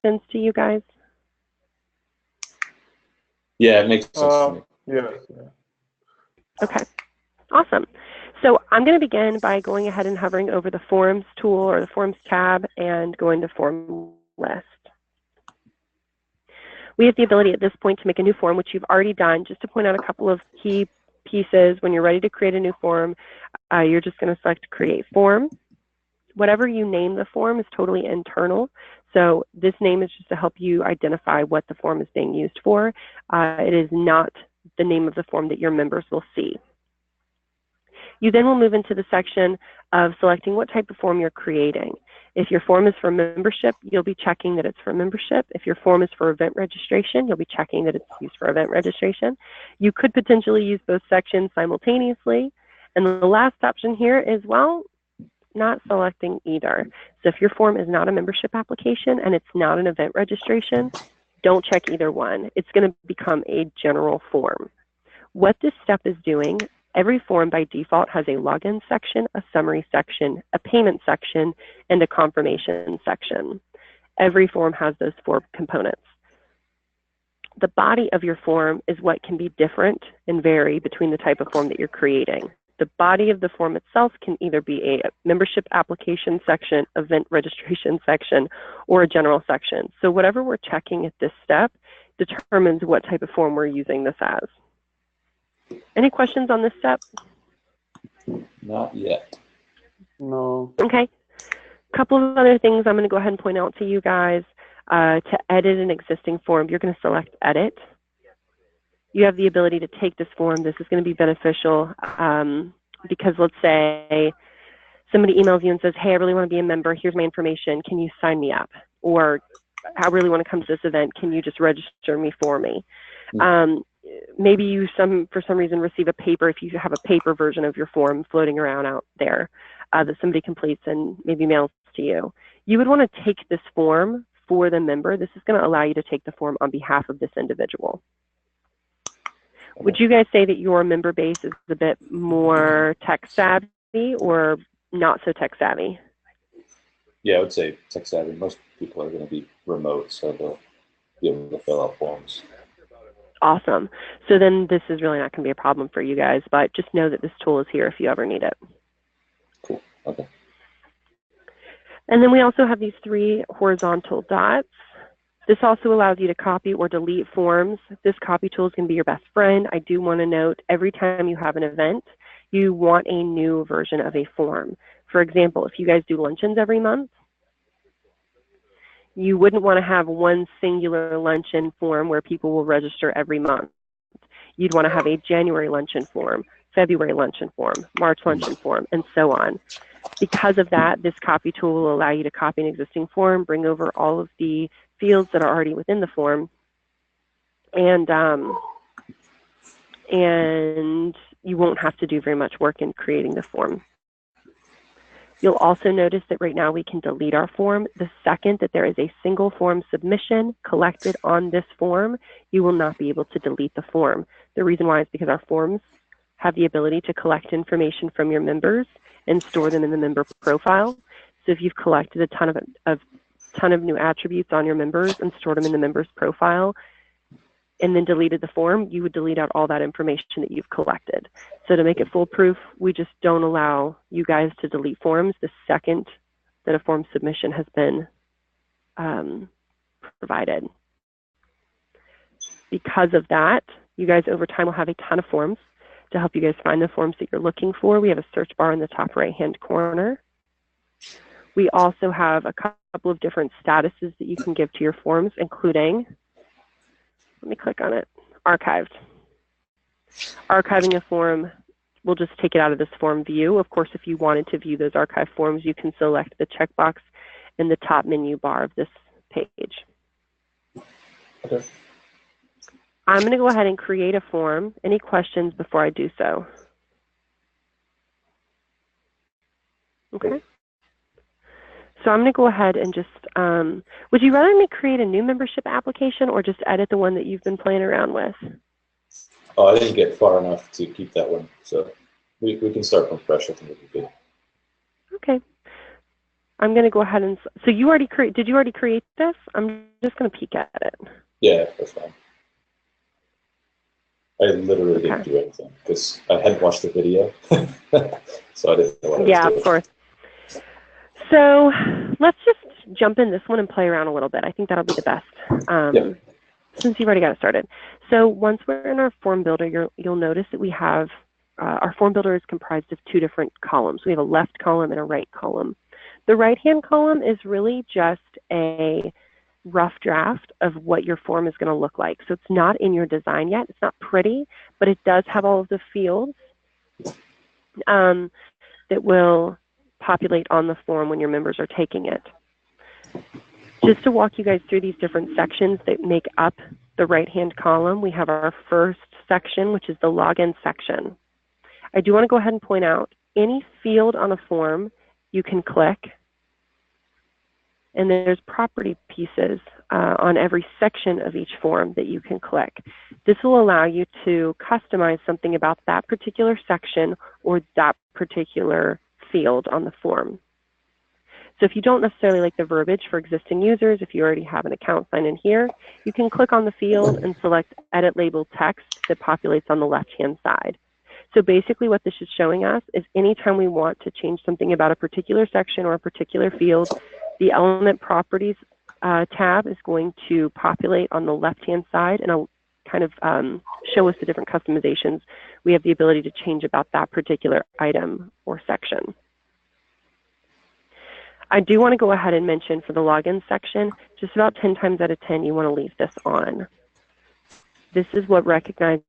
sense to you guys? Yeah, it makes sense to me. Yeah. Okay, awesome. So I'm going to begin by going ahead and hovering over the Forms tool or the Forms tab and going to Form List. We have the ability at this point to make a new form, which you've already done. Just to point out a couple of key pieces, when you're ready to create a new form, you're just going to select Create Form. Whatever you name the form is totally internal. So this name is just to help you identify what the form is being used for. It is not the name of the form that your members will see. You then will move into the section of selecting what type of form you're creating. If your form is for membership, you'll be checking that it's for membership. If your form is for event registration, you'll be checking that it's used for event registration. You could potentially use both sections simultaneously. And the last option here is, well, not selecting either. So if your form is not a membership application and it's not an event registration, don't check either one. It's going to become a general form. What this step is doing, every form by default has a login section, a summary section, a payment section, and a confirmation section. Every form has those 4 components. The body of your form is what can be different and vary between the type of form that you're creating. The body of the form itself can either be a membership application section, event registration section, or a general section. So whatever we're checking at this step determines what type of form we're using this as. Any questions on this step? Not yet. No. Okay. A couple of other things I'm going to go ahead and point out to you guys. To edit an existing form, you're going to select Edit. You have the ability to take this form. This is going to be beneficial because let's say somebody emails you and says, hey, I really want to be a member. Here's my information. Can you sign me up? Or I really want to come to this event. Can you just register me for me? Maybe you, for some reason, receive a paper, if you have a paper version of your form floating around out there that somebody completes and maybe mails to you. You would want to take this form for the member. This is going to allow you to take the form on behalf of this individual. Would you guys say that your member base is a bit more tech savvy or not so tech savvy? Yeah, I would say tech savvy. Most people are going to be remote, so they'll be able to fill out forms. Awesome. So then this is really not going to be a problem for you guys, but just know that this tool is here if you ever need it. Cool. Okay. And then we also have these 3 horizontal dots. This also allows you to copy or delete forms. This copy tool is going to be your best friend. I do want to note, every time you have an event, you want a new version of a form. For example, if you guys do luncheons every month, you wouldn't want to have one singular luncheon form where people will register every month. You'd want to have a January luncheon form, February luncheon form, March luncheon form, and so on. Because of that, this copy tool will allow you to copy an existing form, bring over all of the fields that are already within the form, and you won't have to do very much work in creating the form. You'll also notice that right now we can delete our form. The second that there is a single form submission collected on this form, you will not be able to delete the form. The reason why is because our forms have the ability to collect information from your members and store them in the member profile. So if you've collected a ton of new attributes on your members and stored them in the members profile, and then deleted the form, you would delete out all that information that you've collected. So to make it foolproof, we just don't allow you guys to delete forms the second that a form submission has been provided. Because of that, you guys over time will have a ton of forms to help you guys find the forms that you're looking for. We have a search bar in the top right-hand corner. We also have a couple of different statuses that you can give to your forms, including, let me click on it, archived. Archiving a form, we'll just take it out of this form view. Of course, if you wanted to view those archive forms, you can select the checkbox in the top menu bar of this page. Okay. I'm going to go ahead and create a form. Any questions before I do so? Okay. So I'm going to go ahead and just, would you rather me create a new membership application or just edit the one that you've been playing around with? Oh, I didn't get far enough to keep that one, so we can start from fresh. I think it'd be good. Okay. I'm going to go ahead and, so you already did you already create this? I'm just going to peek at it. Yeah, that's fine. I literally didn't do anything because I hadn't watched the video, so I didn't know what I was doing. Yeah, of course. So let's just jump in this one and play around a little bit. I think that'll be the best, since you've already got it started. So once we're in our form builder, you'll notice that we have, our form builder is comprised of two different columns. We have a left column and a right column. The right-hand column is really just a rough draft of what your form is going to look like. So it's not in your design yet. It's not pretty, but it does have all of the fields that will populate on the form when your members are taking it. Just to walk you guys through these different sections that make up the right-hand column, we have our first section, which is the login section. I do want to go ahead and point out any field on a form you can click, and there's property pieces on every section of each form that you can click. This will allow you to customize something about that particular section or that particular field on the form. So if you don't necessarily like the verbiage for existing users, if you already have an account signed in here, you can click on the field and select Edit Label Text that populates on the left-hand side. So basically what this is showing us is anytime we want to change something about a particular section or a particular field, the Element Properties tab is going to populate on the left-hand side and it'll kind of show us the different customizations we have the ability to change about that particular item or section. I do want to go ahead and mention for the login section, just about 10 times out of 10, you want to leave this on. This is what recognizes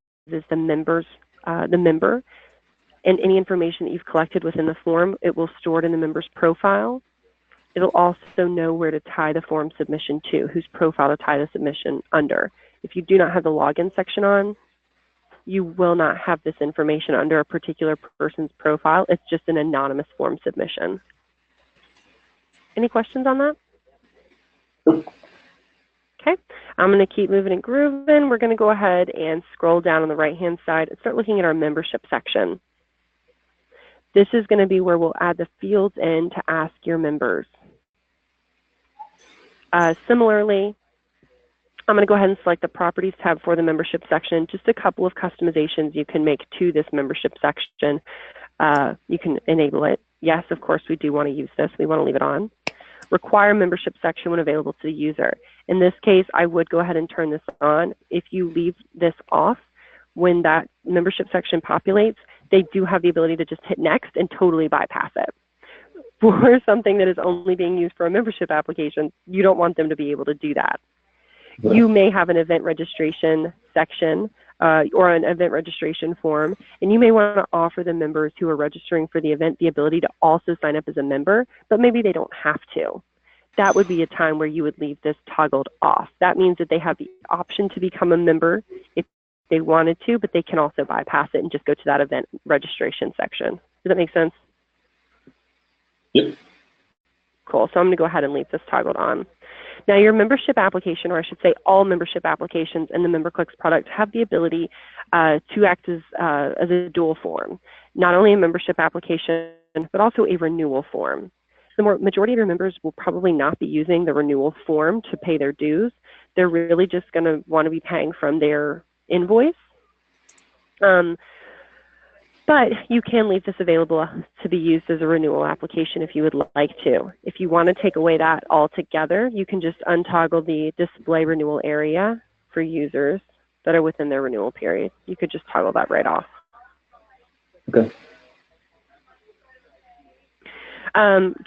the member, and any information that you've collected within the form, it will store it in the member's profile. It'll also know where to tie the form submission to, whose profile to tie the submission under. If you do not have the login section on, you will not have this information under a particular person's profile. It's just an anonymous form submission. Any questions on that? Okay, I'm going to keep moving and grooving. We're going to go ahead and scroll down on the right-hand side and start looking at our membership section. This is going to be where we'll add the fields in to ask your members. Similarly, I'm going to go ahead and select the Properties tab for the membership section. Just a couple of customizations you can make to this membership section. You can enable it. Yes, of course, we do want to use this. We want to leave it on. Require membership section when available to the user. In this case, I would go ahead and turn this on. If you leave this off, when that membership section populates, they do have the ability to just hit next and totally bypass it. For something that is only being used for a membership application, you don't want them to be able to do that. Right. You may have an event registration section or an event registration form, and you may want to offer the members who are registering for the event the ability to also sign up as a member, but maybe they don't have to. That would be a time where you would leave this toggled off. That means that they have the option to become a member if they wanted to, but they can also bypass it and just go to that event registration section. Does that make sense? Yep. Cool, so I'm gonna go ahead and leave this toggled on. Now your membership application, or I should say all membership applications in the MemberClicks product have the ability to act as a dual form. Not only a membership application, but also a renewal form. The majority of your members will probably not be using the renewal form to pay their dues. They're really just gonna wanna be paying from their invoice. But you can leave this available to be used as a renewal application if you would like to. If you want to take away that altogether, you can just untoggle the display renewal area for users that are within their renewal period. You could just toggle that right off. Okay.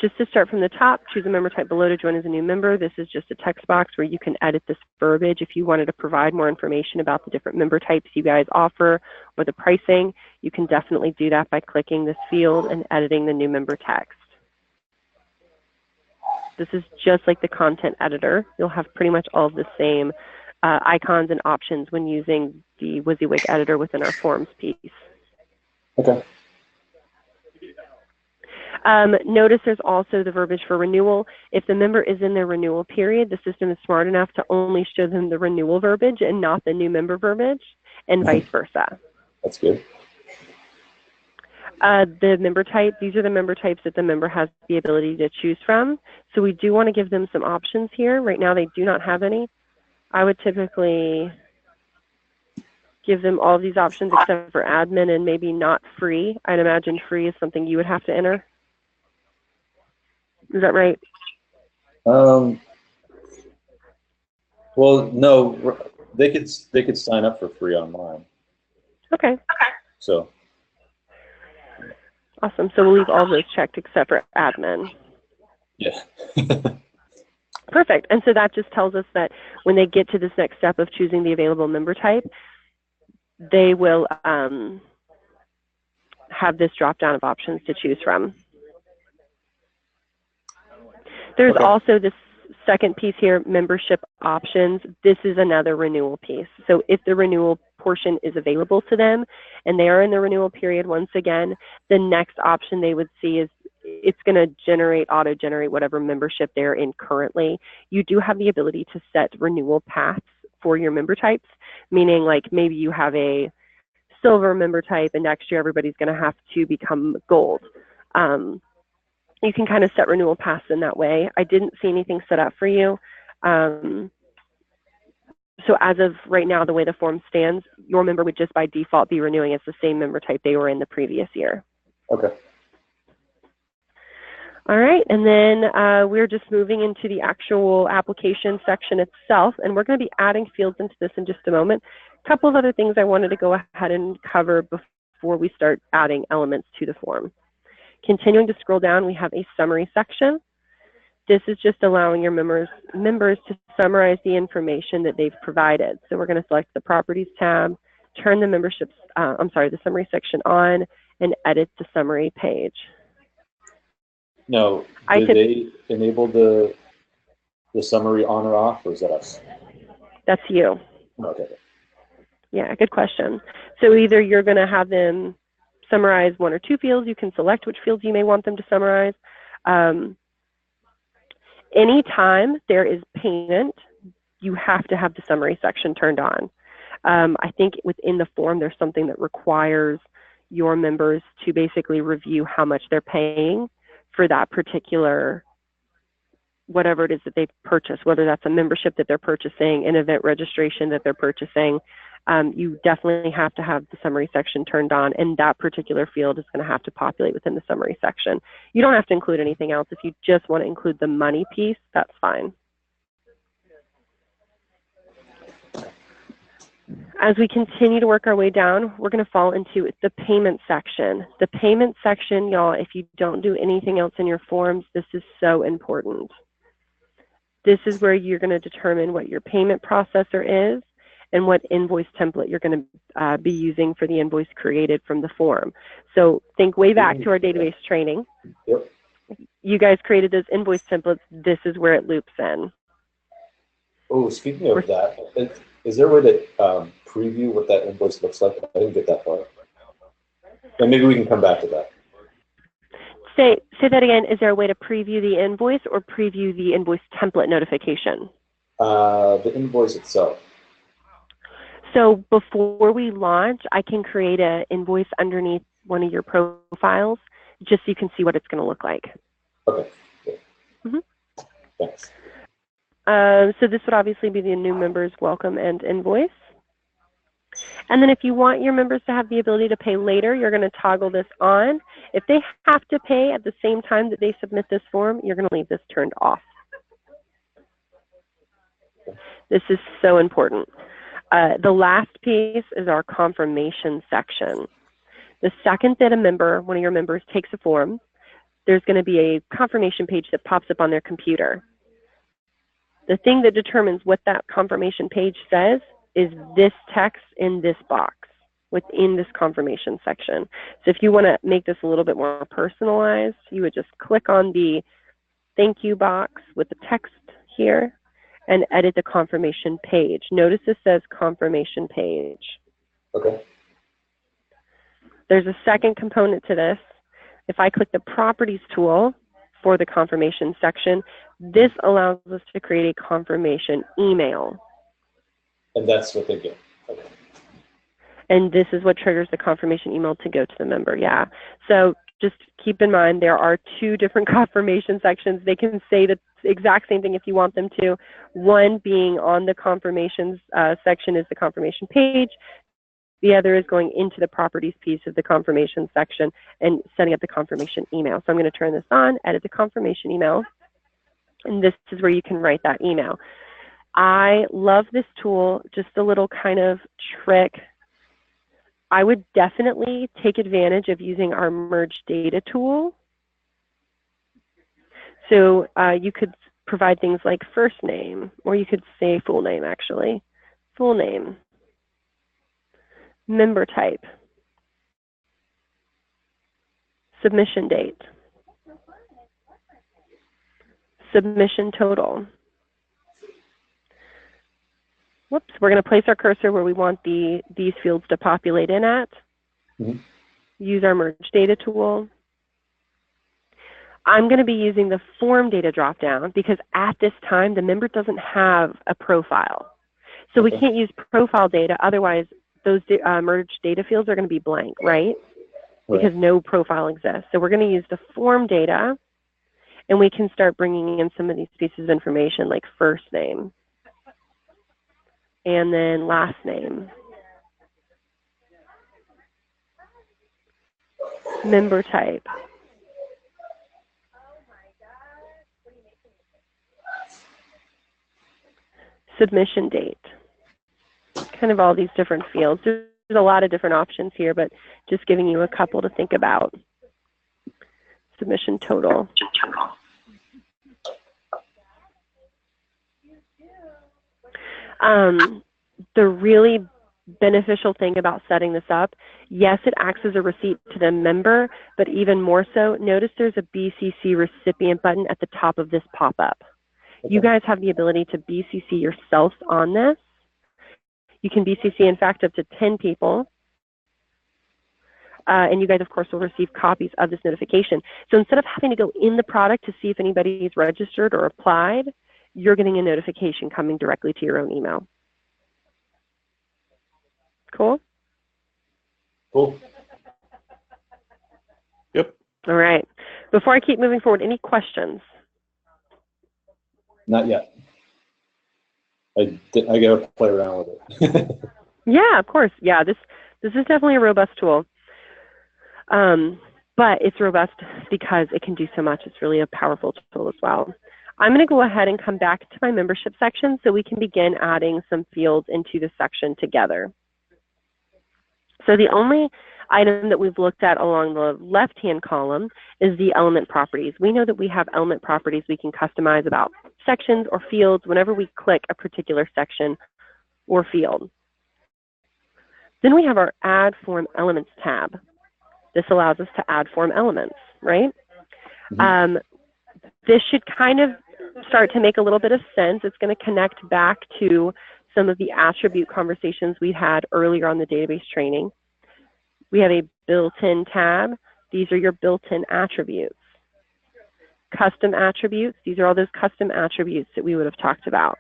Just to start from the top, choose a member type below to join as a new member. This is just a text box where you can edit this verbiage. If you wanted to provide more information about the different member types you guys offer or the pricing, you can definitely do that by clicking this field and editing the new member text. This is just like the content editor. You'll have pretty much all of the same icons and options when using the WYSIWYG editor within our forms piece. Okay. Notice there's also the verbiage for renewal. If the member is in their renewal period, the system is smart enough to only show them the renewal verbiage and not the new member verbiage, and vice versa. That's good. The member type, these are the member types that the member has the ability to choose from. So we do want to give them some options here. Right now they do not have any. I would typically give them all of these options except for admin and maybe not free. I'd imagine free is something you would have to enter. Is that right? Well, no, they could sign up for free online. Okay. So. Awesome. So we'll leave all those checked except for admin. Yeah. Perfect. And so that just tells us that when they get to this next step of choosing the available member type, they will have this drop down of options to choose from. There's also this second piece here, membership options. This is another renewal piece. So if the renewal portion is available to them and they are in the renewal period, once again, the next option they would see is it's going to auto-generate whatever membership they're in currently. You do have the ability to set renewal paths for your member types, meaning like maybe you have a silver member type and next year everybody's going to have to become gold. You can kind of set renewal paths in that way. I didn't see anything set up for you. So as of right now, the way the form stands, your member would just by default be renewing as the same member type they were in the previous year. Okay. All right, and then we're just moving into the actual application section itself, and we're going to be adding fields into this in just a moment. A couple of other things I wanted to go ahead and cover before we start adding elements to the form. Continuing to scroll down, we have a summary section. This is just allowing your members to summarize the information that they've provided. So we're going to select the Properties tab, turn the the summary section on, and edit the summary page. No, do they enable the summary on or off, or is that us? That's you. Okay. Yeah, good question. So either you're going to have them summarize one or two fields. You can select which fields you may want them to summarize. Anytime there is payment, you have to have the summary section turned on. I think within the form, there's something that requires your members to basically review how much they're paying for that particular, whatever it is that they purchase, whether that's a membership that they're purchasing, an event registration that they're purchasing. You definitely have to have the summary section turned on, and that particular field is going to have to populate within the summary section. You don't have to include anything else. If you just want to include the money piece, that's fine. As we continue to work our way down, we're going to fall into the payment section. The payment section, y'all, if you don't do anything else in your forms, this is so important. This is where you're going to determine what your payment processor is and what invoice template you're going to be using for the invoice created from the form. So think way back to our database training. Yep. You guys created those invoice templates. This is where it loops in. Oh, speaking of that, is there a way to preview what that invoice looks like? I didn't get that far. And maybe we can come back to that. Say that again. Is there a way to preview the invoice or preview the invoice template notification? The invoice itself. So before we launch, I can create an invoice underneath one of your profiles just so you can see what it's going to look like. Okay. Mm-hmm. Thanks. So this would obviously be the new members welcome and invoice. And then if you want your members to have the ability to pay later, you're going to toggle this on. If they have to pay at the same time that they submit this form, you're going to leave this turned off. This is so important. The last piece is our confirmation section. The second that one of your members takes a form, there's going to be a confirmation page that pops up on their computer. The thing that determines what that confirmation page says is this text in this box within this confirmation section. So if you want to make this a little bit more personalized, you would just click on the thank you box with the text here and edit the confirmation page. Notice this says confirmation page. Okay. There's a second component to this. If I click the properties tool for the confirmation section, this allows us to create a confirmation email. And that's what they get. Okay. And this is what triggers the confirmation email to go to the member. Yeah. So just keep in mind there are two different confirmation sections. They can say the exact same thing if you want them to. One being on the confirmations section is the confirmation page. The other is going into the properties piece of the confirmation section and setting up the confirmation email. So I'm going to turn this on, edit the confirmation email, and this is where you can write that email. I love this tool. Just a little kind of trick. I would definitely take advantage of using our merge data tool. So you could provide things like first name, or you could say full name actually. Full name, member type, submission date, submission total. Whoops, we're going to place our cursor where we want these fields to populate in at. Mm-hmm. Use our merge data tool. I'm going to be using the form data dropdown because at this time the member doesn't have a profile. So we can't use profile data, otherwise those merge data fields are going to be blank, right? Because no profile exists. So we're going to use the form data, and we can start bringing in some of these pieces of information like first name and then last name, member type, submission date, kind of all these different fields. There's a lot of different options here, but just giving you a couple to think about. Submission total. The really beneficial thing about setting this up, yes, it acts as a receipt to the member, but even more so, notice there's a BCC recipient button at the top of this pop-up. You guys have the ability to BCC yourselves on this. You can BCC, in fact, up to 10 people. And you guys, of course, will receive copies of this notification. So instead of having to go in the product to see if anybody's registered or applied, you're getting a notification coming directly to your own email. Cool? Cool. Yep. All right. Before I keep moving forward, any questions? Not yet. I got to play around with it. Yeah, of course. Yeah, this is definitely a robust tool. But it's robust because it can do so much. It's really a powerful tool as well. I'm going to go ahead and come back to my membership section so we can begin adding some fields into the section together. So the only item that we've looked at along the left-hand column is the element properties. We know that we have element properties we can customize about sections or fields whenever we click a particular section or field. Then we have our Add Form Elements tab. This allows us to add form elements, right? Mm-hmm. This should kind of start to make a little bit of sense. It's going to connect back to some of the attribute conversations we had earlier on the database training. We have a built-in tab. These are your built-in attributes. Custom attributes. These are all those custom attributes that we would have talked about.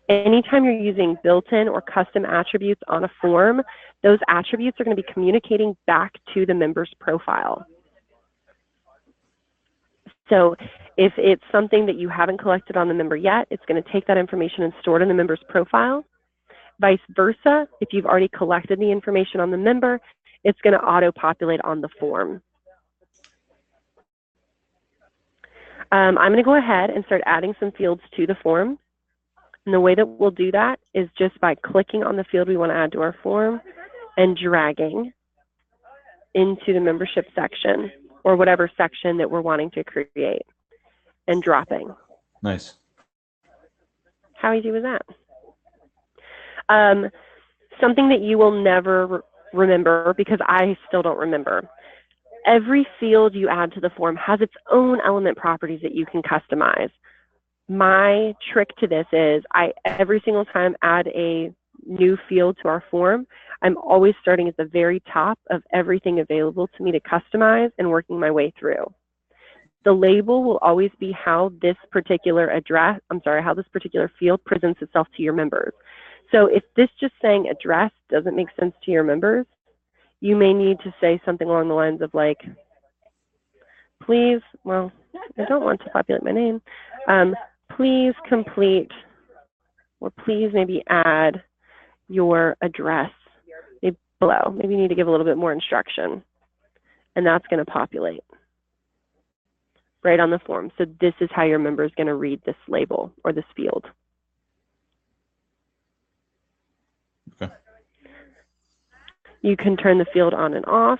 Anytime you're using built-in or custom attributes on a form, those attributes are going to be communicating back to the member's profile. So if it's something that you haven't collected on the member yet, it's going to take that information and store it in the member's profile. Vice versa, if you've already collected the information on the member, it's going to auto-populate on the form. I'm going to go ahead and start adding some fields to the form. And the way that we'll do that is just by clicking on the field we want to add to our form and dragging into the membership section or whatever section that we're wanting to create and dropping. Nice. How easy was that? Something that you will never remember, because I still don't remember. Every field you add to the form has its own element properties that you can customize. My trick to this is every single time add a new field to our form, I'm always starting at the very top of everything available to me to customize and working my way through. The label will always be how this particular field presents itself to your members. So if this just saying address doesn't make sense to your members, you may need to say something along the lines of like, please, well, I don't want to populate my name. Please complete, or please maybe add your address maybe below. Maybe you need to give a little bit more instruction, and that's going to populate right on the form. So this is how your member is going to read this label or this field. Okay. You can turn the field on and off,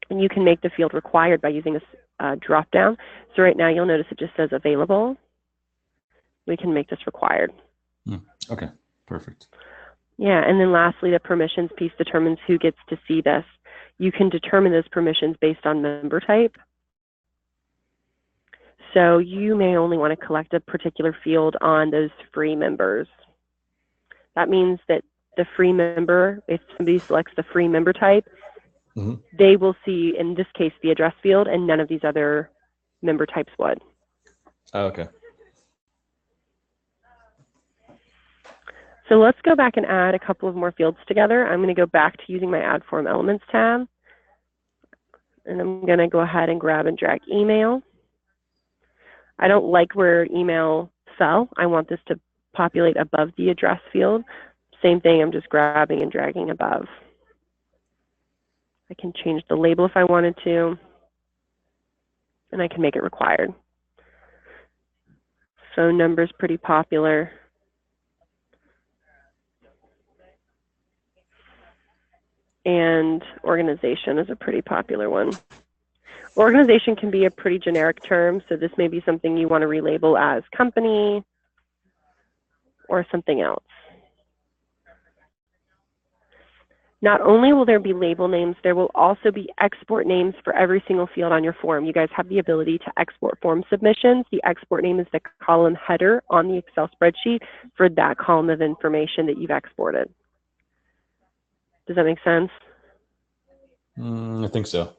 and you can make the field required by using a drop down. So right now you'll notice it just says available. We can make this required. Okay, perfect. Yeah, and then lastly, the permissions piece determines who gets to see this. You can determine those permissions based on member type. So you may only want to collect a particular field on those free members. That means that the free member, if somebody selects the free member type, they will see, in this case, the address field, and none of these other member types would. Oh, okay. So let's go back and add a couple of more fields together. I'm going to go back to using my Add Form Elements tab. And I'm going to go ahead and grab and drag email. I don't like where email fell. I want this to populate above the address field. Same thing, I'm just grabbing and dragging above. I can change the label if I wanted to, and I can make it required. Phone number is pretty popular. And organization is a pretty popular one. Organization can be a pretty generic term, so this may be something you want to relabel as company or something else. Not only will there be label names, there will also be export names for every single field on your form. You guys have the ability to export form submissions. The export name is the column header on the Excel spreadsheet for that column of information that you've exported. Does that make sense? I think so.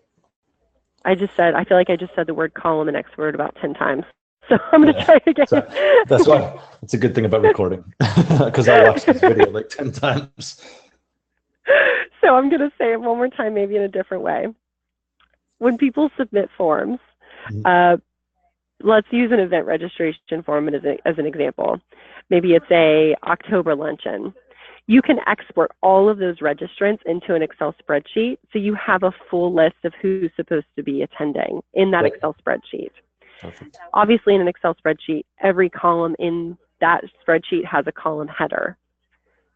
I feel like I just said the word column and export about 10 times. So I'm going to try again. So that's why it's a good thing about recording, because I watched this video like 10 times. So I'm going to say it one more time, maybe in a different way. When people submit forms, let's use an event registration form as an example. Maybe it's a October luncheon. You can export all of those registrants into an Excel spreadsheet, so you have a full list of who's supposed to be attending in that Excel spreadsheet. Perfect. Obviously, in an Excel spreadsheet, every column in that spreadsheet has a column header.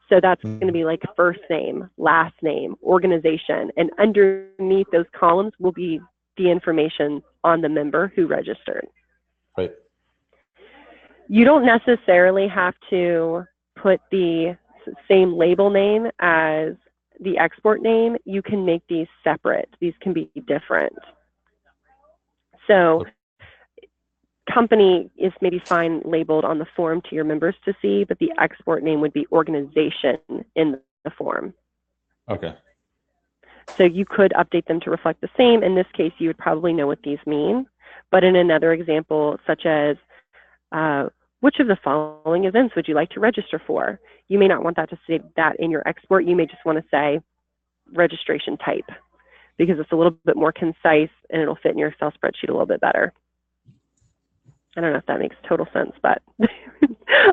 So that's going to be like first name, last name, organization, and underneath those columns will be the information on the member who registered. Right. You don't necessarily have to put the same label name as the export name. You can make these separate. These can be different. So company is maybe fine labeled on the form to your members to see, but the export name would be organization in the form. Okay. So you could update them to reflect the same. In this case, you would probably know what these mean. But in another example, such as which of the following events would you like to register for? You may not want that to say that in your export. You may just want to say registration type, because it's a little bit more concise and it'll fit in your Excel spreadsheet a little bit better. I don't know if that makes total sense, but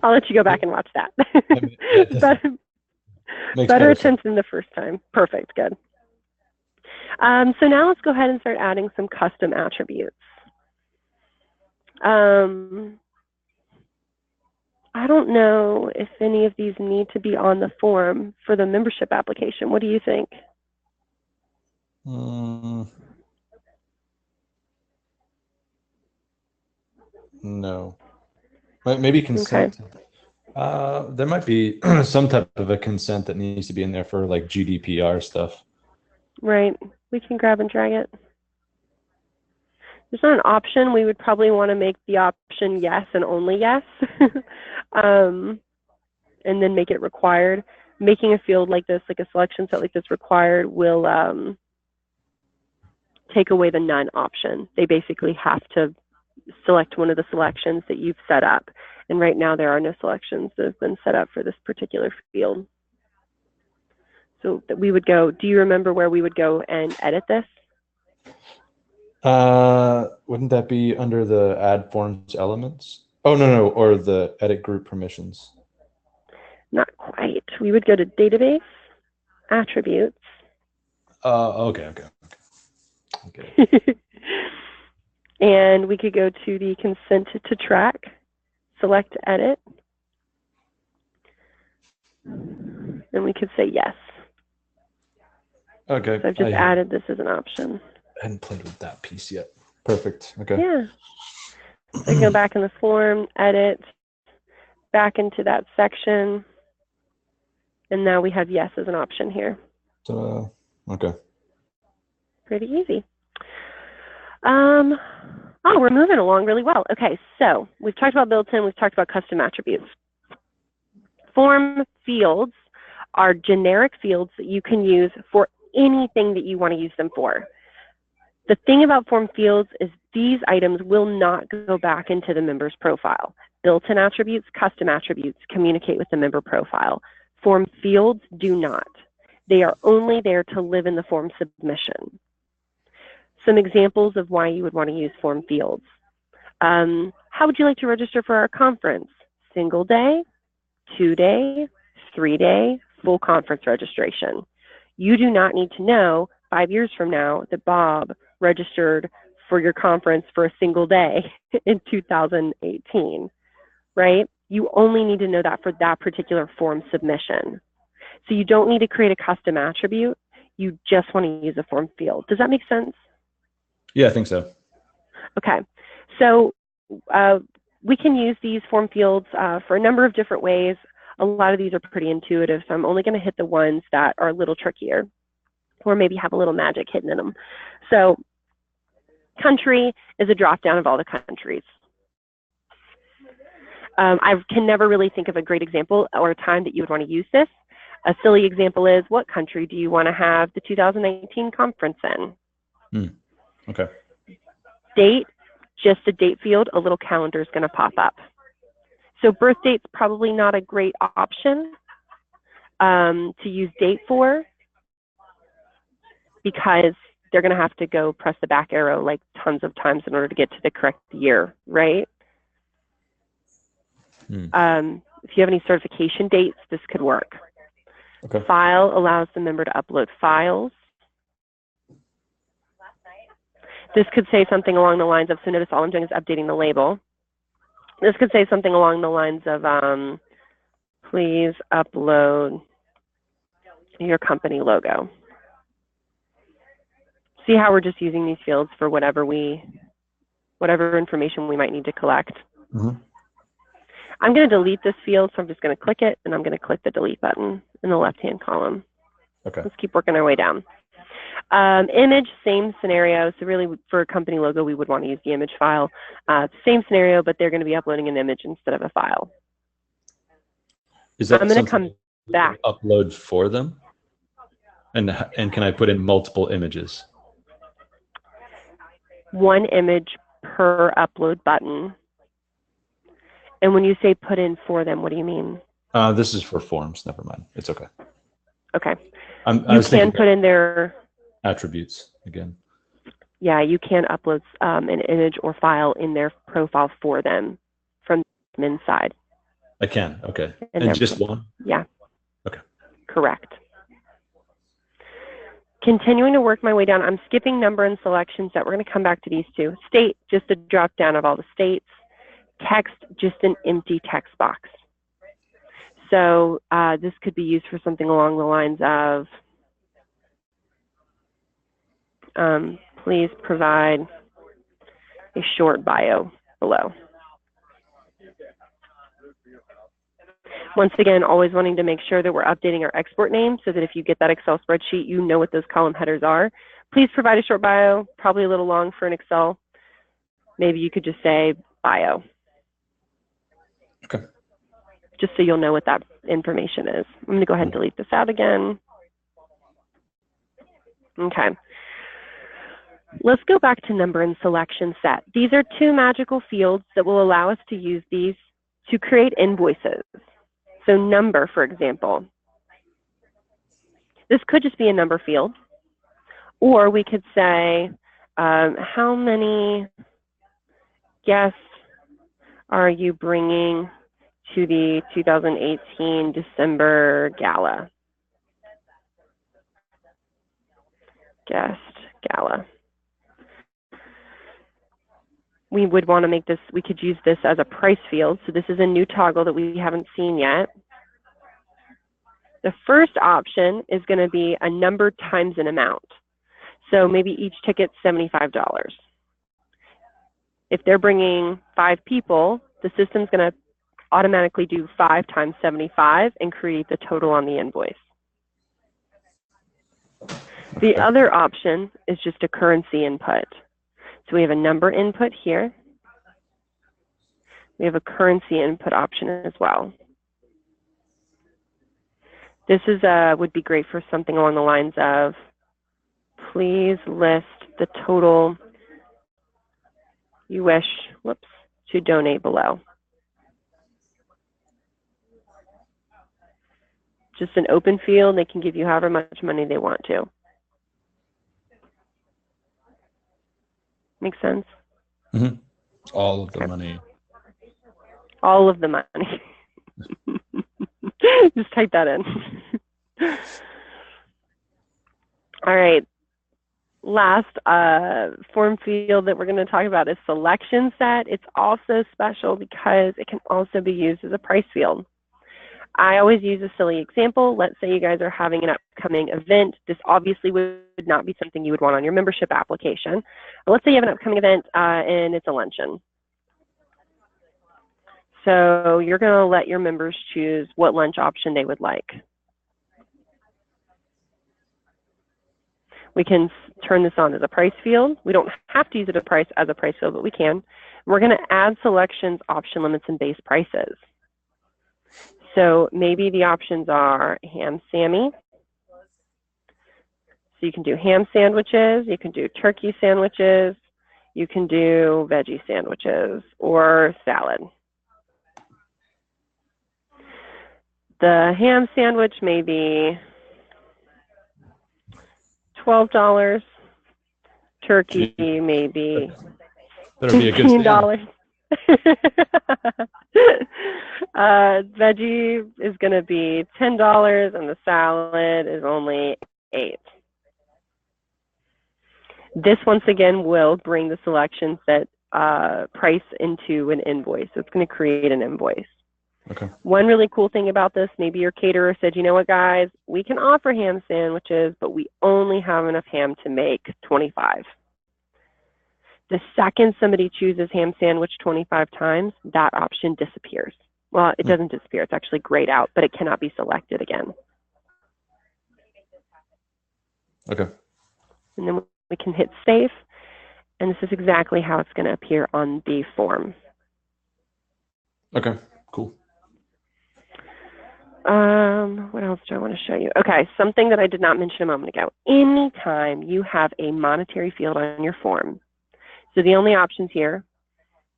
I'll let you go back and watch that. Better attention the first time. Perfect, good. So now let's go ahead and start adding some custom attributes. I don't know if any of these need to be on the form for the membership application. What do you think? No. Maybe consent. Okay. There might be some type of a consent that needs to be in there for like GDPR stuff. Right. We can grab and drag it. There's not an option. We would probably want to make the option yes and only yes. And then make it required. Making a field like this, like a selection set like this required, will take away the none option. They basically have to select one of the selections that you've set up. And right now there are no selections that have been set up for this particular field. So that we would go, do you remember where we would go and edit this? Wouldn't that be under the add forms elements? Oh, no, or the edit group permissions. Not quite. We would go to database, attributes. Okay. And we could go to the consent to track, select edit, and we could say yes. Okay. So I've just added this as an option. I hadn't played with that piece yet. Perfect. Okay. Yeah. So I can go back in the form, edit, back into that section, and now we have yes as an option here. Okay. Pretty easy. Oh, we're moving along really well. Okay, so we've talked about built-in, we've talked about custom attributes. Form fields are generic fields that you can use for anything that you want to use them for. The thing about form fields is these items will not go back into the member's profile. Built-in attributes, custom attributes communicate with the member profile. Form fields do not. They are only there to live in the form submission. Some examples of why you would want to use form fields. How would you like to register for our conference? Single day, 2-day, 3-day, full conference registration. You do not need to know 5 years from now that Bob registered for your conference for a single day in 2018, right? You only need to know that for that particular form submission. So you don't need to create a custom attribute. You just want to use a form field. Does that make sense? Yeah, I think so. Okay, so we can use these form fields for a number of different ways. A lot of these are pretty intuitive, so I'm only going to hit the ones that are a little trickier or maybe have a little magic hidden in them. So country is a drop down of all the countries. I can never really think of a great example or a time that you would want to use this. A silly example is, what country do you want to have the 2019 conference in? Okay. Date, just a date field, a little calendar is going to pop up. So birth date's probably not a great option to use date for, because they're going to have to go press the back arrow like tons of times in order to get to the correct year, right? If you have any certification dates, this could work. Okay. File allows the member to upload files. This could say something along the lines of, so notice all I'm doing is updating the label. This could say something along the lines of, please upload your company logo. See how we're just using these fields for whatever information we might need to collect. Mm-hmm. I'm going to delete this field, so I'm just going to click it, and I'm going to click the delete button in the left-hand column. Okay. Let's keep working our way down. Image, same scenario. So really for a company logo, we would want to use the image file. Same scenario, but they're going to be uploading an image instead of a file. Is that I'm going to come back. Upload for them? And can I put in multiple images? One image per upload button. And when you say put in for them, what do you mean? This is for forms. Never mind. It's okay. Okay. You can put in their attributes again. Yeah, you can upload an image or file in their profile for them from inside. I can. Okay. And just one? Yeah. Okay. Correct. Continuing to work my way down, I'm skipping number and selection set. We're going to come back to these two. State, just a drop down of all the states. Text, just an empty text box. So this could be used for something along the lines of, please provide a short bio below. Once again, always wanting to make sure that we're updating our export name so that if you get that Excel spreadsheet, you know what those column headers are. Please provide a short bio, probably a little long for an Excel. Maybe you could just say bio. Okay. Just so you'll know what that information is. I'm going to go ahead and delete this out again. Okay. Let's go back to number and selection set. These are two magical fields that will allow us to use these to create invoices. So number, for example. This could just be a number field. Or we could say, how many guests are you bringing to the 2018 December gala? Guest gala. We would want to make this, we could use this as a price field. So this is a new toggle that we haven't seen yet. The first option is going to be a number times an amount. So maybe each ticket's $75. If they're bringing 5 people, the system's going to automatically do 5 times 75 and create the total on the invoice. The other option is just a currency input. So we have a number input here. We have a currency input option as well. This is would be great for something along the lines of, please list the total you wish, to donate below. Just an open field. They can give you however much money they want to. Make sense? Mm-hmm. All of the money. All of the money. Just type that in. All right. Last form field that we're going to talk about is selection set. It's also special because it can also be used as a price field. I always use a silly example. Let's say you guys are having an upcoming event. This obviously would not be something you would want on your membership application. But let's say you have an upcoming event and it's a luncheon. So you're going to let your members choose what lunch option they would like. We can turn this on as a price field. We don't have to use it as a price field, but we can. We're going to add selections, option limits, and base prices. So maybe the options are ham Sammy. So you can do ham sandwiches, you can do turkey sandwiches, you can do veggie sandwiches, or salad. The ham sandwich may be $12. Turkey maybe $15. Veggie is going to be $10 and the salad is only $8. This once again will bring the selection set price into an invoice. So it's going to create an invoice. Okay. One really cool thing about this, maybe your caterer said, you know what, guys, we can offer ham sandwiches, but we only have enough ham to make 25. The second somebody chooses ham sandwich 25 times, that option disappears. Well, it doesn't disappear. It's actually grayed out, but it cannot be selected again. Okay. And then we can hit save, and this is exactly how it's going to appear on the form. Okay, cool. What else do I want to show you? Okay, something that I did not mention a moment ago. Anytime you have a monetary field on your form, so the only options here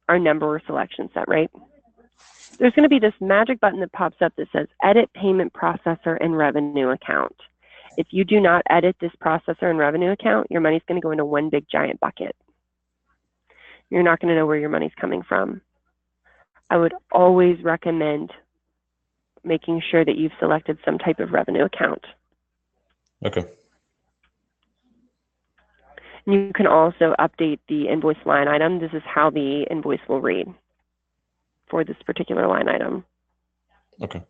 are number or selection set, right? There's going to be this magic button that pops up that says Edit Payment Processor and Revenue Account. If you do not edit this processor and revenue account, your money's going to go into one big giant bucket. You're not going to know where your money's coming from. I would always recommend making sure that you've selected some type of revenue account. Okay. And you can also update the invoice line item. This is how the invoice will read for this particular line item. Okay.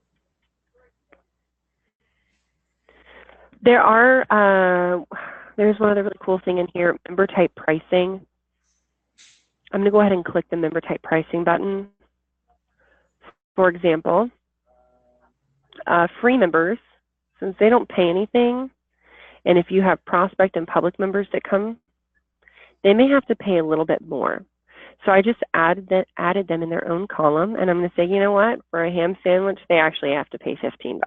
There's one other really cool thing in here, member type pricing. I'm going to go ahead and click the member type pricing button. For example, free members, since they don't pay anything, and if you have prospect and public members that come, they may have to pay a little bit more. So I just added them in their own column, and I'm going to say, you know what, for a ham sandwich, they actually have to pay $15.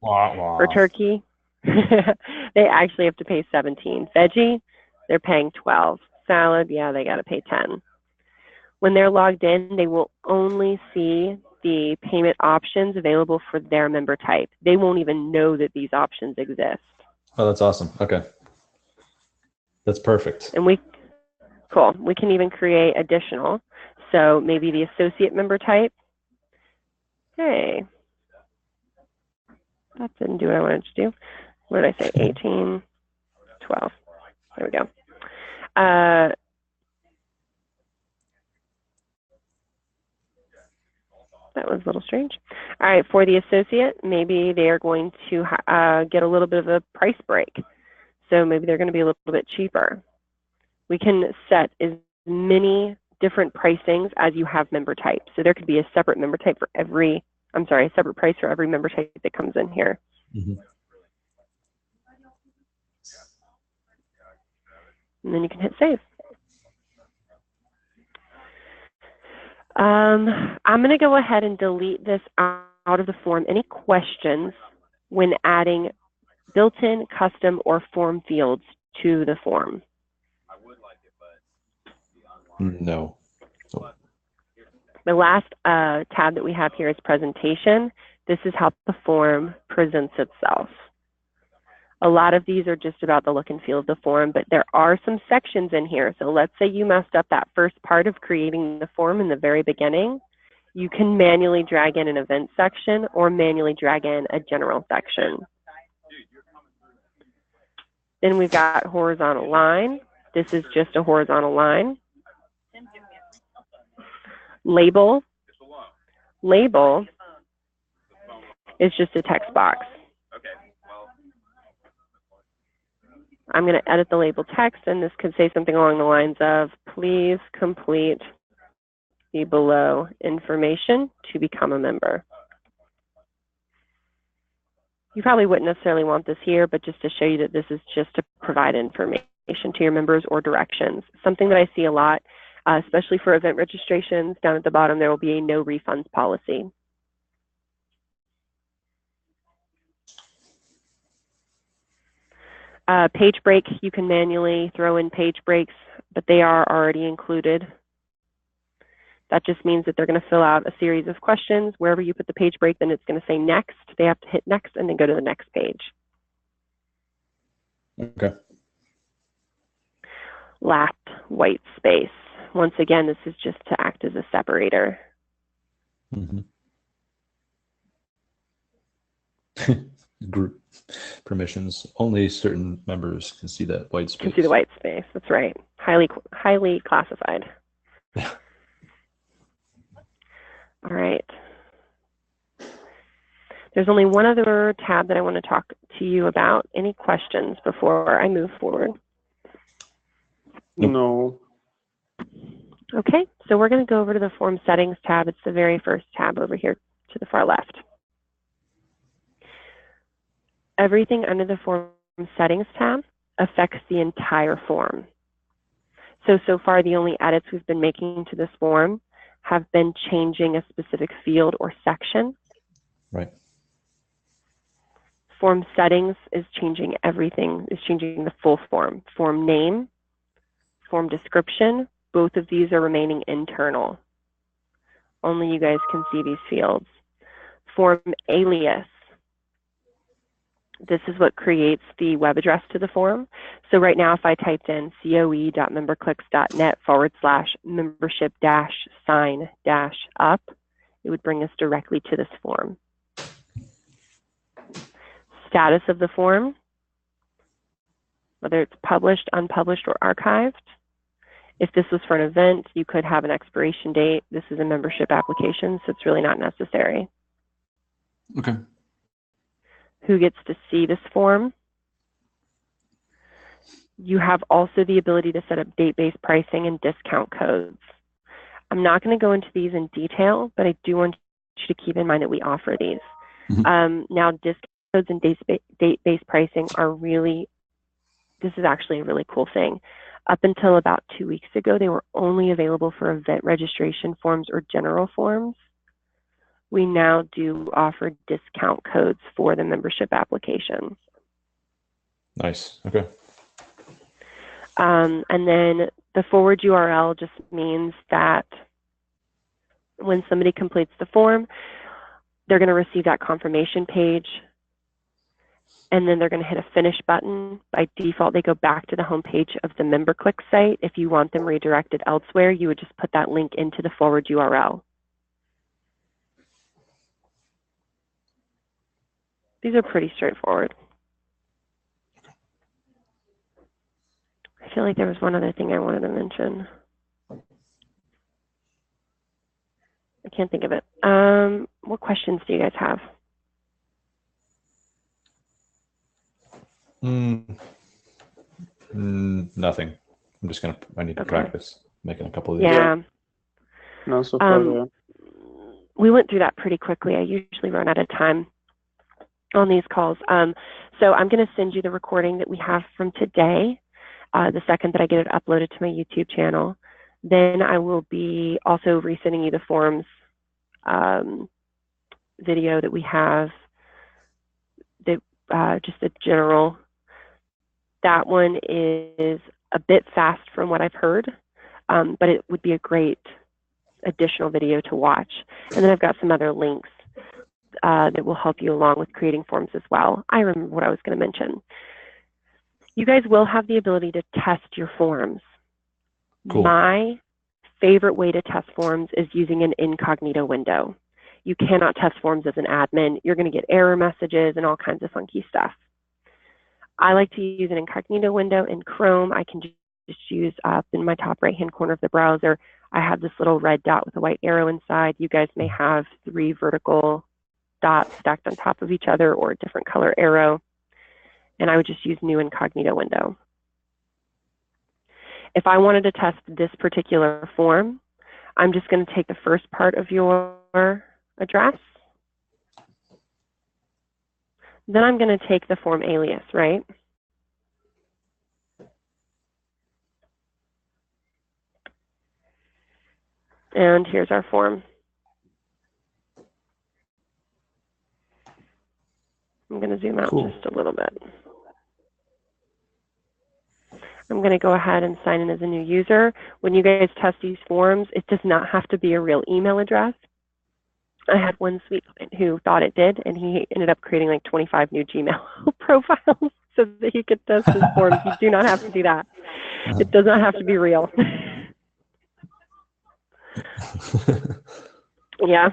Wah, wah. For turkey, they actually have to pay $17. Veggie, they're paying $12. Salad, yeah, they got to pay $10. When they're logged in, they will only see the payment options available for their member type. They won't even know that these options exist. Oh, that's awesome. Okay. That's perfect. And cool. We can even create additional. So maybe the associate member type. Hey, that didn't do what I wanted to do. What did I say? 18, 12. There we go. That was a little strange. All right, for the associate, maybe they are going to get a little bit of a price break. So maybe they're going to be a little bit cheaper. We can set as many different pricings as you have member type. So there could be a separate member type for every, a separate price for every member type that comes in here. Mm-hmm. And then you can hit save. I'm going to go ahead and delete this out of the form. Any questions when adding built-in, custom, or form fields to the form? No. The last tab that we have here is presentation. This is how the form presents itself. A lot of these are just about the look and feel of the form, but there are some sections in here. So let's say you messed up that first part of creating the form in the very beginning. You can manually drag in an event section or manually drag in a general section. Then we've got horizontal line. This is just a horizontal line. Label. Label is just a text box. I'm going to edit the label text, and this could say something along the lines of, please complete the below information to become a member. You probably wouldn't necessarily want this here, but just to show you that this is just to provide information to your members or directions. Something that I see a lot, especially for event registrations, down at the bottom, there will be a no refunds policy. Page breaks, you can manually throw in page breaks, but they are already included. That just means that they're going to fill out a series of questions. Wherever you put the page break, then it's going to say next. They have to hit next and then go to the next page. Okay. Last white space. Once again, this is just to act as a separator. Mm-hmm. Group permissions. Only certain members can see that white space. Can see the white space. That's right. Highly classified. All right. There's only one other tab that I want to talk to you about. Any questions before I move forward? No. Okay, so we're going to go over to the form settings tab. It's the very first tab over here to the far left. Everything under the form settings tab affects the entire form. So far, the only edits we've been making to this form have been changing a specific field or section. Right. Form settings is changing everything, is changing the full form. Form name, form description, both of these are remaining internal. Only you guys can see these fields. Form alias. This is what creates the web address to the form. So right now, if I typed in coe.memberclicks.net/membership-sign-up, it would bring us directly to this form. Status of the form, whether it's published, unpublished, or archived. If this was for an event, you could have an expiration date. This is a membership application, so it's really not necessary. Okay. Who gets to see this form? You have also the ability to set up date-based pricing and discount codes. I'm not going to go into these in detail, but I do want you to keep in mind that we offer these. Mm-hmm. Now, discount codes and date-based pricing are this is actually a really cool thing. Up until about 2 weeks ago, they were only available for event registration forms or general forms. We now do offer discount codes for the membership application. Nice. Okay. And then the forward URL just means that When somebody completes the form, they're going to receive that confirmation page, and then they're going to hit a finish button. By default, they go back to the home page of the MemberClick site. If you want them redirected elsewhere, you would just put that link into the forward URL. These are pretty straightforward. I feel like there was one other thing I wanted to mention. I can't think of it. What questions do you guys have? Nothing. I need to practice making a couple of these. Yeah. No, so far, yeah. We went through that pretty quickly. I usually run out of time on these calls. So I'm going to send you the recording that we have from today, the second that I get it uploaded to my YouTube channel. Then I will be also resending you the forms video that we have, that just a general. That one is a bit fast from what I've heard, but it would be a great additional video to watch. And then I've got some other links that will help you along with creating forms as well. I remember what I was going to mention. You guys will have the ability to test your forms. Cool. My favorite way to test forms is using an incognito window. You cannot test forms as an admin. You're going to get error messages and all kinds of funky stuff. I like to use an incognito window in Chrome. I can just use up in my top right-hand corner of the browser. I have this little red dot with a white arrow inside. You guys may have 3 vertical dots stacked on top of each other or a different color arrow. And I would just use new incognito window. If I wanted to test this particular form, I'm just going to take the first part of your address. Then I'm going to take the form alias, right? And here's our form. I'm going to zoom out just a little bit. I'm going to go ahead and sign in as a new user. When you guys test these forms, it does not have to be a real email address. I had one sweet client who thought it did, and he ended up creating like 25 new Gmail profiles so that he could test his forms. You do not have to do that. It does not have to be real. Yeah.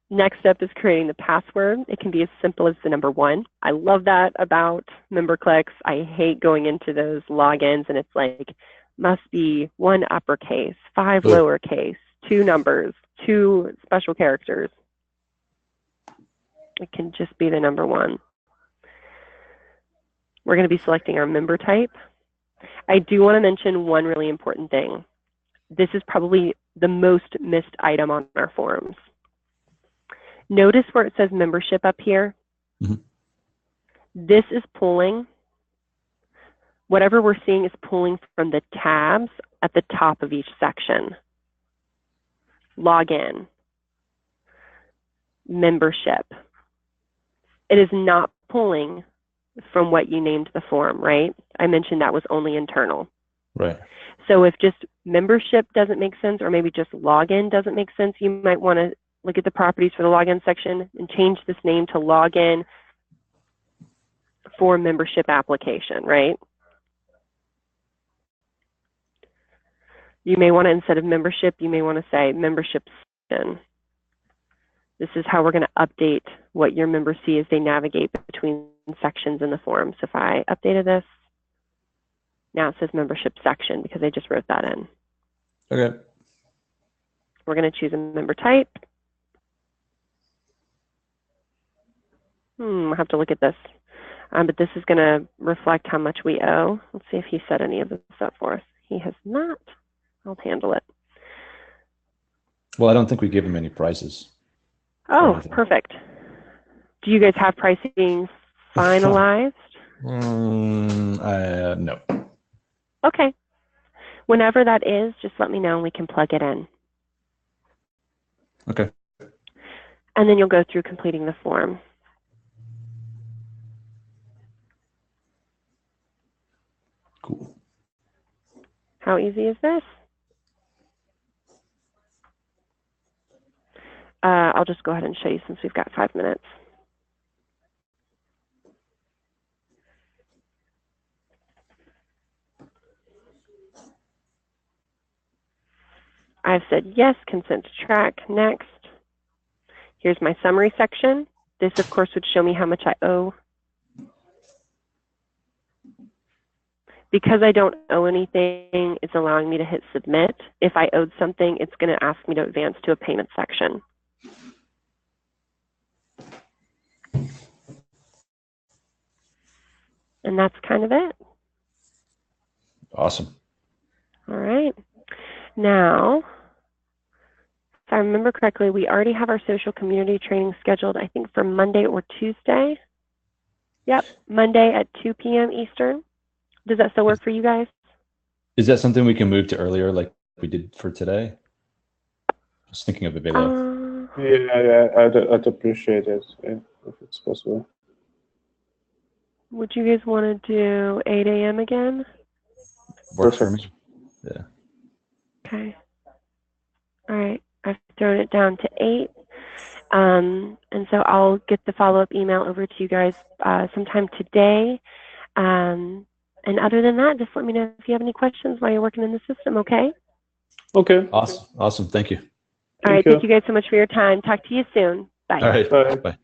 Next step is creating the password. It can be as simple as the number 1. I love that about MemberClicks. I hate going into those logins and it's like, must be 1 uppercase, 5 lowercase, 2 numbers, 2 special characters. It can just be the number 1. We're going to be selecting our member type. I do want to mention one really important thing. This is probably the most missed item on our forums. Notice where it says membership up here. Mm-hmm. This is pulling, whatever we're seeing is pulling from the tabs at the top of each section. Login, membership. It is not pulling from what you named the form, right? I mentioned that was only internal. Right. So if just membership doesn't make sense, or maybe just login doesn't make sense, you might want to look at the properties for the login section and change this name to login for membership application, right? You may want to, instead of membership, you may want to say membership section. This is how we're going to update what your members see as they navigate between sections in the form. So if I updated this, now it says membership section because I just wrote that in. Okay. We're going to choose a member type. I'll have to look at this. But this is going to reflect how much we owe. Let's see if he set any of this up for us. He has not. I'll handle it. Well, I don't think we gave him any prices. Oh, perfect. Do you guys have pricing finalized? No. Okay. Whenever that is, just let me know and we can plug it in. Okay. And then you'll go through completing the form. Cool. How easy is this? I'll just go ahead and show you since we've got 5 minutes. I've said yes, consent to track, next. Here's my summary section. This, of course, would show me how much I owe. Because I don't owe anything, it's allowing me to hit submit. If I owed something, it's going to ask me to advance to a payment section. And that's kind of it. Awesome. All right. Now, if I remember correctly, we already have our social community training scheduled, I think, for Monday or Tuesday. Yep, Monday at 2 p.m. Eastern. Does that still work for you guys? Is that something we can move to earlier like we did for today? I was thinking of a video. Yeah, I'd appreciate it if it's possible. Would you guys want to do 8 a.m. again? Works for me. Yeah. Okay. All right. I've thrown it down to 8. And so I'll get the follow-up email over to you guys sometime today. And other than that, just let me know if you have any questions while you're working in the system, okay? Okay. Awesome. Awesome. Thank you. All right. Thank you guys so much for your time. Talk to you soon. Bye. All right. Bye. Bye.